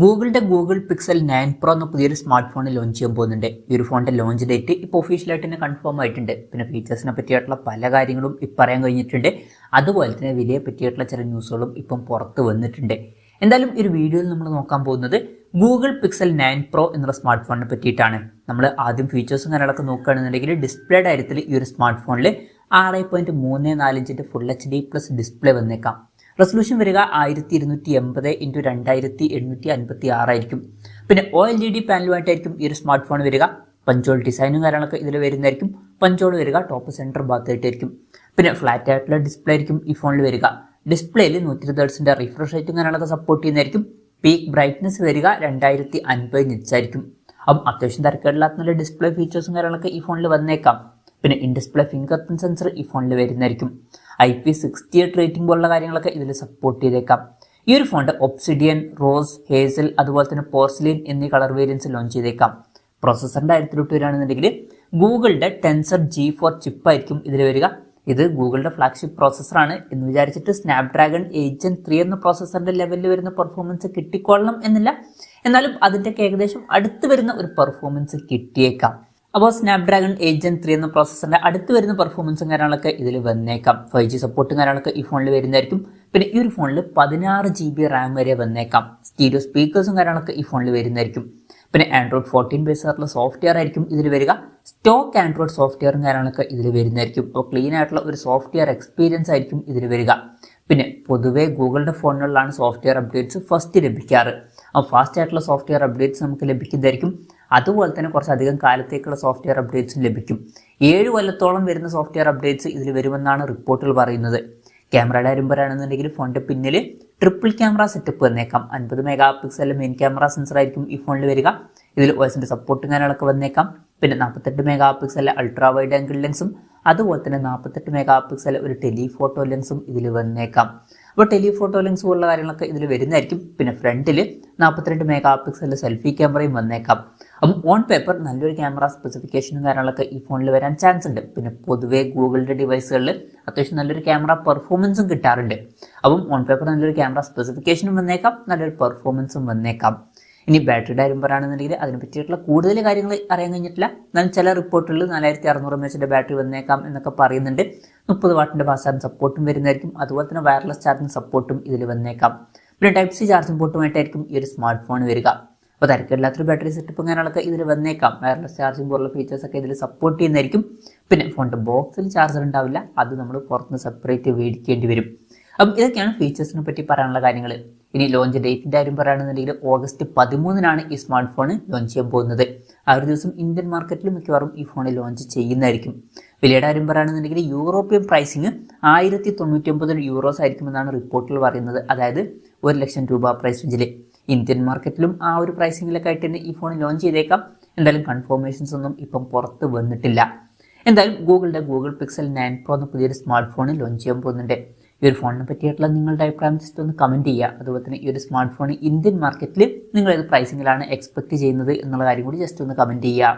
ഗൂഗിളിന്റെ Google pixel 9 pro എന്ന പുതിയൊരു സ്മാർട്ട് ഫോൺ ലോഞ്ച് ചെയ്യാൻ പോകുന്നുണ്ട്. ഈ ഒരു ഫോണിന്റെ ലോഞ്ച് ഡേറ്റ് ഇപ്പോൾ ഒഫീഷ്യലായിട്ട് തന്നെ കൺഫേം ആയിട്ടുണ്ട്. പിന്നെ ഫീച്ചേഴ്സിനെ പറ്റിയിട്ടുള്ള പല കാര്യങ്ങളും ഇപ്പം പറയാൻ കഴിഞ്ഞിട്ടുണ്ട്. അതുപോലെ തന്നെ വിലയെ പറ്റിയിട്ടുള്ള ചില ന്യൂസുകളും ഇപ്പം പുറത്ത് വന്നിട്ടുണ്ട്. എന്തായാലും ഈ ഒരു വീഡിയോയിൽ നമ്മൾ നോക്കാൻ പോകുന്നത് ഗൂഗിൾ പിക്സൽ 9 പ്രോ എന്നുള്ള സ്മാർട്ട് ഫോണിനെ പറ്റിയിട്ടാണ്. നമ്മൾ ആദ്യം ഫീച്ചേഴ്സും കാര്യങ്ങളൊക്കെ നോക്കുകയാണെന്നുണ്ടെങ്കിൽ ഡിസ്പ്ലേ കാര്യത്തിൽ ഈ ഒരു സ്മാർട്ട് ഫോണിൽ 6.34 ഇഞ്ചിന്റെ ഫുൾ HD+ ഡിസ്പ്ലേ വന്നേക്കാം. റെസൊല്യൂഷൻ വരിക 1280x2756 ആയിരിക്കും. പിന്നെ OLED പാനലുമായിട്ടായിരിക്കും ഈ ഒരു സ്മാർട്ട് ഫോൺ വരിക. പഞ്ചോൾ ഡിസൈനും കാര്യങ്ങളൊക്കെ ഇതിൽ വരുന്നതായിരിക്കും. പഞ്ചോൾ വരിക ടോപ്പ് സെൻറ്റർ ഭാഗത്തായിട്ടായിരിക്കും. പിന്നെ ഫ്ലാറ്റ് ആയിട്ടുള്ള ഡിസ്പ്ലേ ആയിരിക്കും ഈ ഫോണിൽ വരിക. ഡിസ്പ്ലേയിൽ 120 Hz റിഫ്രഷ് റേറ്റും കാര്യങ്ങളൊക്കെ സപ്പോർട്ട് ചെയ്യുന്നതായിരിക്കും. പീക്ക് ബ്രൈറ്റ്നസ് വരിക 2050 nits ആയിരിക്കും. അപ്പം അത്യാവശ്യം തിരക്കേടില്ലാത്ത നല്ല ഡിസ്പ്ലേ ഫീച്ചേഴ്സും കാര്യങ്ങളൊക്കെ ഈ ഫോണിൽ വന്നേക്കാം. പിന്നെ in display finger print sensor ഈ ഫോണിൽ വരുന്നതായിരിക്കും. IP68 റേറ്റിംഗ് പോലുള്ള കാര്യങ്ങളൊക്കെ ഇതിൽ സപ്പോർട്ട് ചെയ്തേക്കാം. ഈ ഒരു ഫോണിന്റെ ഒബ്സിഡിയൻ, റോസ്, ഹേസൽ അതുപോലെ തന്നെ പോർസിലിൻ എന്നീ കളർ വേരിയൻസ് ലോഞ്ച് ചെയ്തേക്കാം. പ്രോസസ്സറിന്റെ കാര്യത്തിലോട്ട് വരികയാണെന്നുണ്ടെങ്കിൽ ഗൂഗിളിന്റെ ടെൻസർ G4 ചിപ്പ് ആയിരിക്കും ഇതിൽ വരിക. ഇത് ഗൂഗിളിന്റെ ഫ്ലാഗ്ഷിപ്പ് പ്രോസസ്സറാണ് എന്ന് വിചാരിച്ചിട്ട് സ്നാപ്ഡ്രാഗൺ 8 Gen 3 എന്ന പ്രോസസ്സറിന്റെ ലെവലിൽ വരുന്ന പെർഫോമൻസ് കിട്ടിക്കൊള്ളണം എന്നില്ല. എന്നാലും അതിന്റെ ഏകദേശം അടുത്ത് വരുന്ന ഒരു പെർഫോമൻസ് കിട്ടിയേക്കാം. അപ്പോൾ സ്നാപ്ഡ്രാഗൺ 8 Gen 3 എന്ന പ്രോസസ്സറിന്റെ അടുത്ത് വരുന്ന പെർഫോമൻസും കാര്യങ്ങളൊക്കെ ഇതിൽ വന്നേക്കാം. 5G സപ്പോർട്ടും കാര്യങ്ങളൊക്കെ ഈ ഫോണിൽ വരുന്നതായിരിക്കും. പിന്നെ ഈ ഒരു ഫോണിൽ 16 GB റാം വരെ വന്നേക്കാം. സ്റ്റീരിയോ സ്പീക്കേഴ്സും കാര്യങ്ങളൊക്കെ ഈ ഫോണിൽ വരുന്നതായിരിക്കും. പിന്നെ ആൻഡ്രോയിഡ് 14 ബേസ് ആയിട്ടുള്ള സോഫ്റ്റ്വെയർ ആയിരിക്കും ഇതിൽ വരിക. സ്റ്റോക്ക് ആൻഡ്രോയിഡ് സോഫ്റ്റ്വെയറും കാര്യങ്ങളൊക്കെ ഇതിൽ വരുന്നതായിരിക്കും. അപ്പോൾ ക്ലീൻ ആയിട്ടുള്ള ഒരു സോഫ്റ്റ്വെയർ എക്സ്പീരിയൻസ് ആയിരിക്കും ഇതിൽ വരിക. പിന്നെ പൊതുവെ ഗൂഗിളിന്റെ ഫോണുകളിലാണ് സോഫ്റ്റ്വെയർ അപ്ഡേറ്റ്സ് ഫസ്റ്റ് ലഭിക്കാറ്. അപ്പോൾ ഫാസ്റ്റ് ആയിട്ടുള്ള സോഫ്റ്റ്വെയർ അപ്ഡേറ്റ്സ് നമുക്ക് ലഭിക്കുന്നതായിരിക്കും. അതുപോലെ തന്നെ കുറച്ചധികം കാലത്തേക്കുള്ള സോഫ്റ്റ്വെയർ അപ്ഡേറ്റ്സും ലഭിക്കും. 7 കൊല്ലത്തോളം വരുന്ന സോഫ്റ്റ്വെയർ അപ്ഡേറ്റ്സ് ഇതിൽ വരുമെന്നാണ് റിപ്പോർട്ടുകൾ പറയുന്നത്. ക്യാമറയുടെ കാര്യം പറയുകയാണെന്നുണ്ടെങ്കിൽ ഫോണിന്റെ പിന്നിൽ ട്രിപ്പിൾ ക്യാമറ സെറ്റപ്പ് വന്നേക്കാം. 50 MP മെയിൻ ക്യാമറ സെൻസർ ആയിരിക്കും ഈ ഫോണിൽ വരിക. ഇതിൽ OSന്റെ സപ്പോർട്ടും കാര്യങ്ങളൊക്കെ വന്നേക്കാം. പിന്നെ 48 MP അൾട്രാ വൈഡ് ആംഗിൾ ലെൻസും അതുപോലെ തന്നെ 48 MP ഒരു ടെലിഫോട്ടോ ലെൻസും ഇതിൽ വന്നേക്കാം. അപ്പോൾ ടെലിഫോട്ടോ ലെൻസ് പോലുള്ള കാര്യങ്ങളൊക്കെ ഇതിൽ വരുന്നതായിരിക്കും. പിന്നെ ഫ്രണ്ടിൽ 42 MP സെൽഫി ക്യാമറയും വന്നേക്കാം. അപ്പം ഓൺ പേപ്പർ നല്ലൊരു ക്യാമറ സ്പെസിഫിക്കേഷനും കാര്യങ്ങളൊക്കെ ഈ ഫോണിൽ വരാൻ ചാൻസ് ഉണ്ട്. പിന്നെ പൊതുവേ ഗൂഗിളിന്റെ ഡിവൈസുകളിൽ അത്യാവശ്യം നല്ലൊരു ക്യാമറ പെർഫോമൻസും കിട്ടാറുണ്ട്. അപ്പം ഓൺ പേപ്പർ നല്ലൊരു ക്യാമറ സ്പെസിഫിക്കേഷനും വന്നേക്കാം, നല്ലൊരു പെർഫോമൻസും വന്നേക്കാം. ഇനി ബാറ്ററിയുടെ കാര്യം പറയുകയാണെന്നുണ്ടെങ്കിൽ അതിനെ പറ്റിയിട്ടുള്ള കൂടുതൽ കാര്യങ്ങൾ അറിയാൻ കഴിഞ്ഞിട്ടില്ല. എന്നാൽ ചില റിപ്പോർട്ടുകളിൽ 4600 mAh ബാറ്ററി വന്നേക്കാം എന്നൊക്കെ പറയുന്നുണ്ട്. 30 വാട്ടിന്റെ ഫാസ്റ്റ് ചാർജിംഗ് സപ്പോർട്ടും വരുന്നതായിരിക്കും. അതുപോലെ തന്നെ വയർലെസ് ചാർജിംഗ് സപ്പോർട്ടും ഇതിൽ വന്നേക്കാം. പിന്നെ Type-C ചാർജിംഗ് പോർട്ടുമായിട്ടായിരിക്കും ഈ ഒരു സ്മാർട്ട് ഫോൺ വരിക. അപ്പോൾ തിരക്കില്ലാത്തൊരു ബാറ്ററി സെറ്റപ്പും കാര്യങ്ങളൊക്കെ ഇതിൽ വന്നേക്കാം. വയർലെസ് ചാർജിംഗ് പോലുള്ള ഫീച്ചേഴ്സ് ഒക്കെ ഇതിൽ സപ്പോർട്ട് ചെയ്യുന്നതായിരിക്കും. പിന്നെ ഫോണിന്റെ ബോക്സിൽ ചാർജർ ഉണ്ടാവില്ല, അത് നമ്മൾ പുറത്തുനിന്ന് സെപ്പറേറ്റ് മേടിക്കേണ്ടി വരും. അപ്പം ഇതൊക്കെയാണ് ഫീച്ചേഴ്സിനെ പറ്റി പറയാനുള്ള കാര്യങ്ങൾ. ഇനി ലോഞ്ച് ഡേറ്റിന്റെ കാര്യം പറയുകയാണെന്നുണ്ടെങ്കിൽ August 13 ഈ സ്മാർട്ട് ഫോൺ ലോഞ്ച് ചെയ്യാൻ പോകുന്നത്. ആ ഒരു ദിവസം ഇന്ത്യൻ മാർക്കറ്റിൽ മിക്കവാറും ഈ ഫോൺ ലോഞ്ച് ചെയ്യുന്നതായിരിക്കും. വിലയുടെ കാര്യം പറയുകയാണെന്നുണ്ടെങ്കിൽ യൂറോപ്യൻ പ്രൈസിങ് 1099 യൂറോസ് ആയിരിക്കുമെന്നാണ് റിപ്പോർട്ടിൽ പറയുന്നത്. അതായത് 1 ലക്ഷം രൂപ പ്രൈസ് റേഞ്ചിൽ. ഇന്ത്യൻ മാർക്കറ്റിലും ആ ഒരു പ്രൈസിങ്ങിലൊക്കെ ആയിട്ട് തന്നെ ഈ ഫോൺ ലോഞ്ച് ചെയ്തേക്കാം. എന്തായാലും കൺഫർമേഷൻസ് ഒന്നും ഇപ്പം പുറത്ത് വന്നിട്ടില്ല. എന്തായാലും ഗൂഗിൾ പിക്സൽ 9 പ്രോ എന്ന പുതിയൊരു സ്മാർട്ട് ഫോൺ ലോഞ്ച് ചെയ്യാൻ പോകുന്നുണ്ട്. ഈ ഒരു ഫോണിനെ പറ്റിയിട്ടുള്ള നിങ്ങളുടെ അഭിപ്രായം ജസ്റ്റ് ഒന്ന് കമൻറ്റ് ചെയ്യുക. അതുപോലെ തന്നെ ഈ ഒരു സ്മാർട്ട് ഫോൺ ഇന്ത്യൻ മാർക്കറ്റിൽ നിങ്ങൾ ഏത് പ്രൈസിങ്ങിലാണ് എക്സ്പെക്ട് ചെയ്യുന്നത് എന്നുള്ള കാര്യം കൂടി ജസ്റ്റ് ഒന്ന് കമൻറ്റ് ചെയ്യുക.